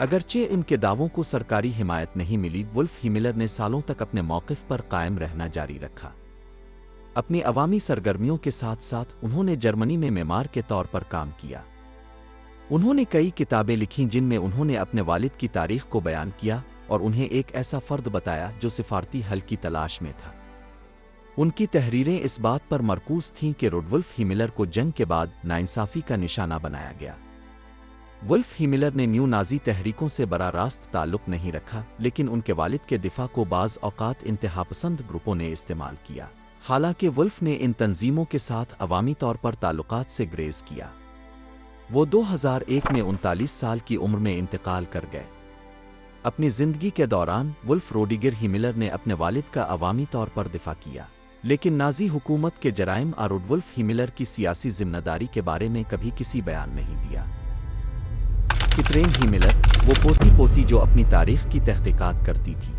اگرچہ ان کے دعووں کو سرکاری حمایت نہیں ملی، ولف ہیملر نے سالوں تک اپنے موقف پر قائم رہنا جاری رکھا۔ اپنی عوامی سرگرمیوں کے ساتھ ساتھ انہوں نے جرمنی میں معمار کے طور پر کام کیا۔ انہوں نے کئی کتابیں لکھیں جن میں انہوں نے اپنے والد کی تاریخ کو بیان کیا اور انہیں ایک ایسا فرد بتایا جو سفارتی حل کی تلاش میں تھا۔ ان کی تحریریں اس بات پر مرکوز تھیں کہ روڈولف ہیملر کو جنگ کے بعد ناانصافی کا نشانہ بنایا گیا۔ ولف ہیملر نے نیو نازی تحریکوں سے براہ راست تعلق نہیں رکھا، لیکن ان کے والد کے دفاع کو بعض اوقات انتہا پسند گروپوں نے استعمال کیا، حالانکہ ولف نے ان تنظیموں کے ساتھ عوامی طور پر تعلقات سے گریز کیا۔ وہ 2001 میں 39 سال کی عمر میں انتقال کر گئے۔ اپنی زندگی کے دوران ولف روڈیگر ہیملر نے اپنے والد کا عوامی طور پر دفاع کیا، لیکن نازی حکومت کے جرائم اور روڈولف ہیملر کی سیاسی ذمہ داری کے بارے میں کبھی کسی بیان نہیں دیا۔ کیتھرین ہیملر، وہ پوتی جو اپنی تاریخ کی تحقیقات کرتی تھی۔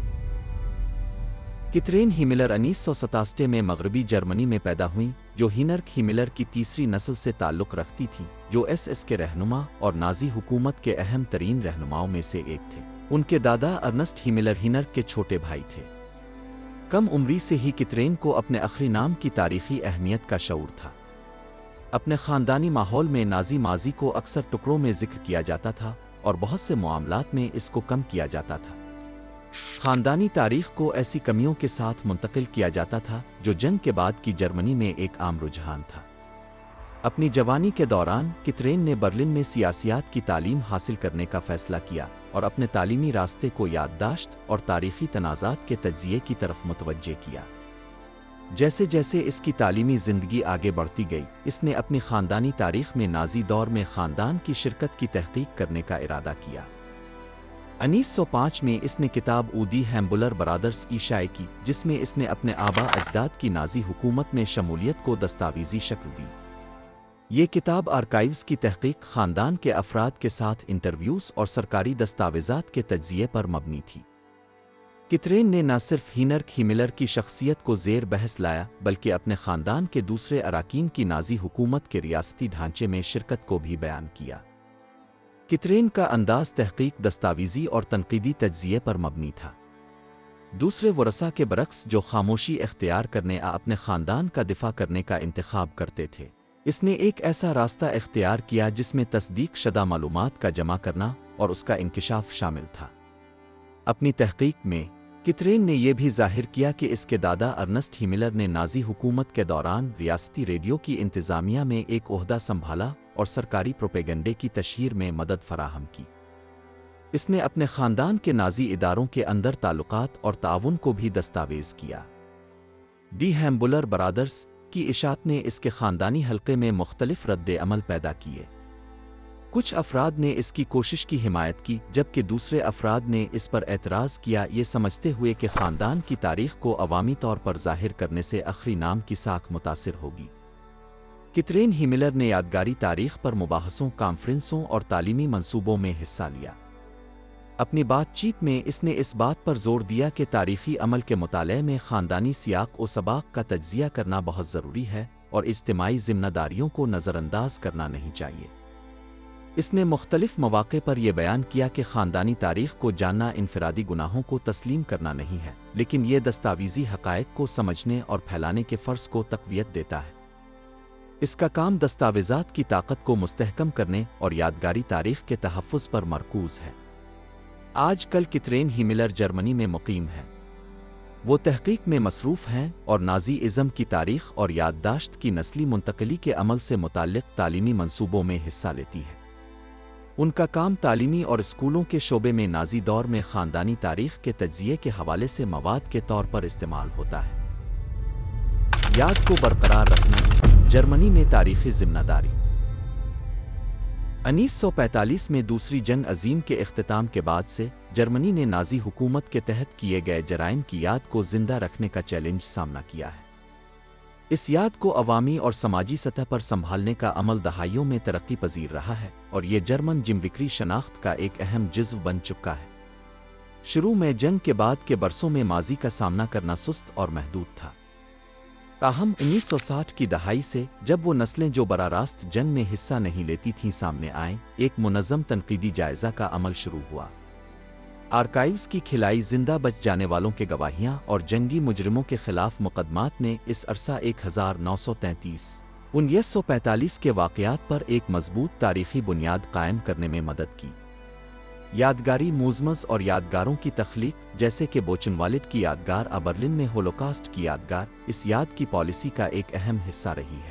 کیتھرین ہیملر 1967 میں مغربی جرمنی میں پیدا ہوئیں، جو ہینرک ہیملر کی تیسری نسل سے تعلق رکھتی تھی، جو ایس کے رہنما اور نازی حکومت کے اہم ترین رہنماؤں میں سے ایک تھے۔ ان کے دادا ارنسٹ ہیملر ہینرک کے چھوٹے بھائی تھے۔ کم عمری سے ہی کیتھرین کو اپنے آخری نام کی تاریخی اہمیت کا شعور تھا۔ اپنے خاندانی ماحول میں نازی ماضی کو اکثر ٹکڑوں میں ذکر کیا جاتا تھا اور بہت سے معاملات میں اس کو کم کیا جاتا تھا۔ خاندانی تاریخ کو ایسی کمیوں کے ساتھ منتقل کیا جاتا تھا جو جنگ کے بعد کی جرمنی میں ایک عام رجحان تھا۔ اپنی جوانی کے دوران کیتھرین نے برلن میں سیاسیات کی تعلیم حاصل کرنے کا فیصلہ کیا اور اپنے تعلیمی راستے کو یادداشت اور تاریخی تنازعات کے تجزیے کی طرف متوجہ کیا۔ جیسے جیسے اس کی تعلیمی زندگی آگے بڑھتی گئی، اس نے اپنی خاندانی تاریخ میں نازی دور میں خاندان کی شرکت کی تحقیق کرنے کا ارادہ کیا۔ 1905 میں اس نے کتاب اودی ہیمبولر برادرز کی شائع کی، جس میں اس نے اپنے آبا اجداد کی نازی حکومت میں شمولیت کو دستاویزی شکل دی۔ یہ کتاب آرکائیوز کی تحقیق، خاندان کے افراد کے ساتھ انٹرویوز اور سرکاری دستاویزات کے تجزیے پر مبنی تھی۔ کیتھرین نے نہ صرف ہینرک ہیملر کی شخصیت کو زیر بحث لایا، بلکہ اپنے خاندان کے دوسرے اراکین کی نازی حکومت کے ریاستی ڈھانچے میں شرکت کو بھی بیان کیا۔ کیتھرین کا انداز تحقیق، دستاویزی اور تنقیدی تجزیے پر مبنی تھا۔ دوسرے ورثاء کے برعکس جو خاموشی اختیار کرنے اپنے خاندان کا دفاع کرنے کا انتخاب کرتے تھے، اس نے ایک ایسا راستہ اختیار کیا جس میں تصدیق شدہ معلومات کا جمع کرنا اور اس کا انکشاف شامل تھا۔ اپنی تحقیق میں کیتھرین نے یہ بھی ظاہر کیا کہ اس کے دادا ارنسٹ ہیملر نے نازی حکومت کے دوران ریاستی ریڈیو کی انتظامیہ میں ایک عہدہ سنبھالا اور سرکاری پروپیگنڈے کی تشہیر میں مدد فراہم کی۔ اس نے اپنے خاندان کے نازی اداروں کے اندر تعلقات اور تعاون کو بھی دستاویز کیا۔ دی ہیمبولر برادرز کی اشاعت نے اس کے خاندانی حلقے میں مختلف رد عمل پیدا کیے۔ کچھ افراد نے اس کی کوشش کی حمایت کی، جبکہ دوسرے افراد نے اس پر اعتراض کیا، یہ سمجھتے ہوئے کہ خاندان کی تاریخ کو عوامی طور پر ظاہر کرنے سے آخری نام کی ساکھ متاثر ہوگی۔ کیتھرین ہیملر نے یادگاری تاریخ پر مباحثوں، کانفرنسوں اور تعلیمی منصوبوں میں حصہ لیا۔ اپنی بات چیت میں اس نے اس بات پر زور دیا کہ تاریخی عمل کے مطالعے میں خاندانی سیاق و سباق کا تجزیہ کرنا بہت ضروری ہے اور اجتماعی ذمہ داریوں کو نظر انداز کرنا نہیں چاہیے۔ اس نے مختلف مواقع پر یہ بیان کیا کہ خاندانی تاریخ کو جاننا انفرادی گناہوں کو تسلیم کرنا نہیں ہے، لیکن یہ دستاویزی حقائق کو سمجھنے اور پھیلانے کے فرض کو تقویت دیتا ہے۔ اس کا کام دستاویزات کی طاقت کو مستحکم کرنے اور یادگاری تاریخ کے تحفظ پر مرکوز ہے۔ آج کل کیتھرین ہیملر جرمنی میں مقیم ہے۔ وہ تحقیق میں مصروف ہیں اور نازی ازم کی تاریخ اور یادداشت کی نسلی منتقلی کے عمل سے متعلق تعلیمی منصوبوں میں حصہ لیتی ہے۔ ان کا کام تعلیمی اور اسکولوں کے شعبے میں نازی دور میں خاندانی تاریخ کے تجزیے کے حوالے سے مواد کے طور پر استعمال ہوتا ہے۔ یاد کو برقرار رکھنا، جرمنی میں تاریخی ذمہ داری۔ 1945 میں دوسری جنگ عظیم کے اختتام کے بعد سے جرمنی نے نازی حکومت کے تحت کیے گئے جرائم کی یاد کو زندہ رکھنے کا چیلنج سامنا کیا ہے۔ اس یاد کو عوامی اور سماجی سطح پر سنبھالنے کا عمل دہائیوں میں ترقی پذیر رہا ہے اور یہ جرمن جموکری شناخت کا ایک اہم جزو بن چکا ہے۔ شروع میں جنگ کے بعد کے برسوں میں ماضی کا سامنا کرنا سست اور محدود تھا۔ تاہم 1960 کی دہائی سے جب وہ نسلیں جو براہ راست جنگ میں حصہ نہیں لیتی تھیں سامنے آئیں، ایک منظم تنقیدی جائزہ کا عمل شروع ہوا۔ آرکائیوز کی کھلائی زندہ بچ جانے والوں کے گواہیاں اور جنگی مجرموں کے خلاف مقدمات نے اس عرصہ 1933-1945 کے واقعات پر ایک مضبوط تاریخی بنیاد قائم کرنے میں مدد کی۔ یادگاری موزمز اور یادگاروں کی تخلیق، جیسے کہ بوچنوالڈ کی یادگار برلن میں ہولوکاسٹ کی یادگار، اس یاد کی پالیسی کا ایک اہم حصہ رہی ہے۔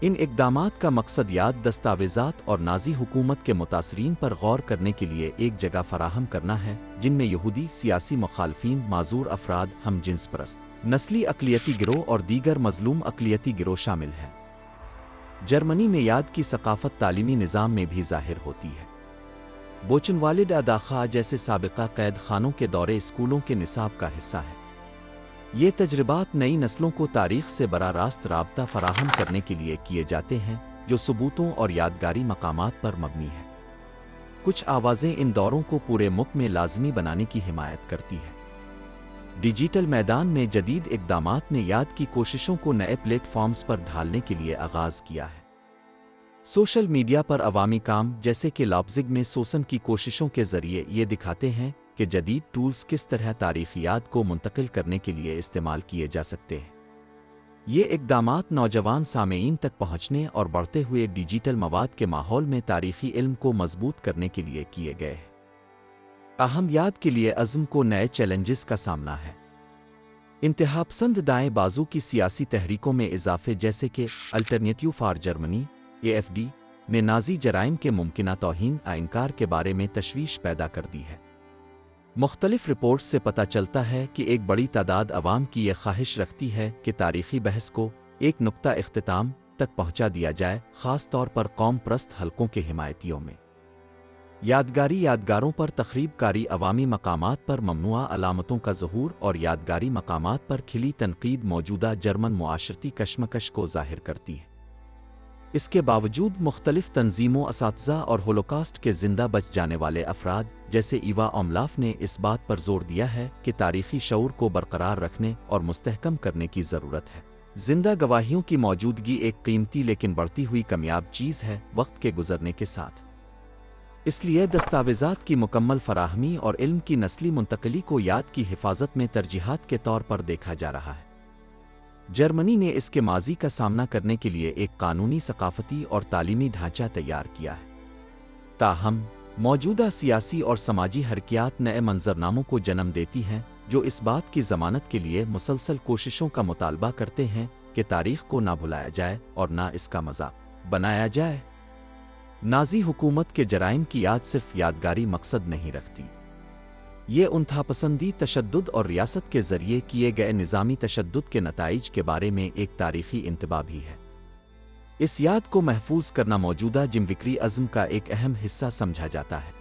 ان اقدامات کا مقصد یاد دستاویزات اور نازی حکومت کے متاثرین پر غور کرنے کے لیے ایک جگہ فراہم کرنا ہے، جن میں یہودی، سیاسی مخالفین، معذور افراد، ہم جنس پرست، نسلی اقلیتی گروہ اور دیگر مظلوم اقلیتی گروہ شامل ہیں۔ جرمنی میں یاد کی ثقافت تعلیمی نظام میں بھی ظاہر ہوتی ہے۔ بوچنوالڈ اداخا جیسے سابقہ قید خانوں کے دورے اسکولوں کے نصاب کا حصہ ہے۔ یہ تجربات نئی نسلوں کو تاریخ سے براہ راست رابطہ فراہم کرنے کے لیے کیے جاتے ہیں، جو ثبوتوں اور یادگاری مقامات پر مبنی ہے۔ کچھ آوازیں ان دوروں کو پورے ملک میں لازمی بنانے کی حمایت کرتی ہیں۔ ڈیجیٹل میدان میں جدید اقدامات نے یاد کی کوششوں کو نئے پلیٹ فارمز پر ڈھالنے کے لیے آغاز کیا ہے۔ سوشل میڈیا پر عوامی کام، جیسے کہ لائپزگ میں سوسن کی کوششوں کے ذریعے، یہ دکھاتے ہیں کہ جدید ٹولز کس طرح تاریخی یاد کو منتقل کرنے کے لیے استعمال کیے جا سکتے ہیں۔ یہ اقدامات نوجوان سامعین تک پہنچنے اور بڑھتے ہوئے ڈیجیٹل مواد کے ماحول میں تاریخی علم کو مضبوط کرنے کے لیے کیے گئے ہیں۔ اہم یاد کے لیے عزم کو نئے چیلنجز کا سامنا ہے۔ انتہا پسند دائیں بازو کی سیاسی تحریکوں میں اضافے، جیسے کہ الٹرنیٹیو فار جرمنی (AfD) نے نازی جرائم کے ممکنہ توہین انکار کے بارے میں تشویش پیدا کر دی ہے۔ مختلف رپورٹس سے پتہ چلتا ہے کہ ایک بڑی تعداد عوام کی یہ خواہش رکھتی ہے کہ تاریخی بحث کو ایک نقطہ اختتام تک پہنچا دیا جائے، خاص طور پر قوم پرست حلقوں کے حمایتیوں میں۔ یادگاری یادگاروں پر تخریب کاری، عوامی مقامات پر ممنوعہ علامتوں کا ظہور اور یادگاری مقامات پر کھلی تنقید موجودہ جرمن معاشرتی کشمکش کو ظاہر کرتی ہے۔ اس کے باوجود مختلف تنظیموں، اساتذہ اور ہولوکاسٹ کے زندہ بچ جانے والے افراد جیسے ایوا اوملاف نے اس بات پر زور دیا ہے کہ تاریخی شعور کو برقرار رکھنے اور مستحکم کرنے کی ضرورت ہے۔ زندہ گواہیوں کی موجودگی ایک قیمتی لیکن بڑھتی ہوئی کمیاب چیز ہے وقت کے گزرنے کے ساتھ۔ اس لیے دستاویزات کی مکمل فراہمی اور علم کی نسلی منتقلی کو یاد کی حفاظت میں ترجیحات کے طور پر دیکھا جا رہا ہے۔ جرمنی نے اس کے ماضی کا سامنا کرنے کے لیے ایک قانونی، ثقافتی اور تعلیمی ڈھانچہ تیار کیا ہے۔ تاہم، موجودہ سیاسی اور سماجی حرکیات نئے منظرناموں کو جنم دیتی ہیں جو اس بات کی ضمانت کے لیے مسلسل کوششوں کا مطالبہ کرتے ہیں کہ تاریخ کو نہ بھلایا جائے اور نہ اس کا مذاق بنایا جائے۔ نازی حکومت کے جرائم کی یاد صرف یادگاری مقصد نہیں رکھتی، یہ انتہا پسندی، تشدد اور ریاست کے ذریعے کیے گئے نظامی تشدد کے نتائج کے بارے میں ایک تاریخی انتباہ بھی ہے۔ اس یاد کو محفوظ کرنا موجودہ جموکری عزم کا ایک اہم حصہ سمجھا جاتا ہے۔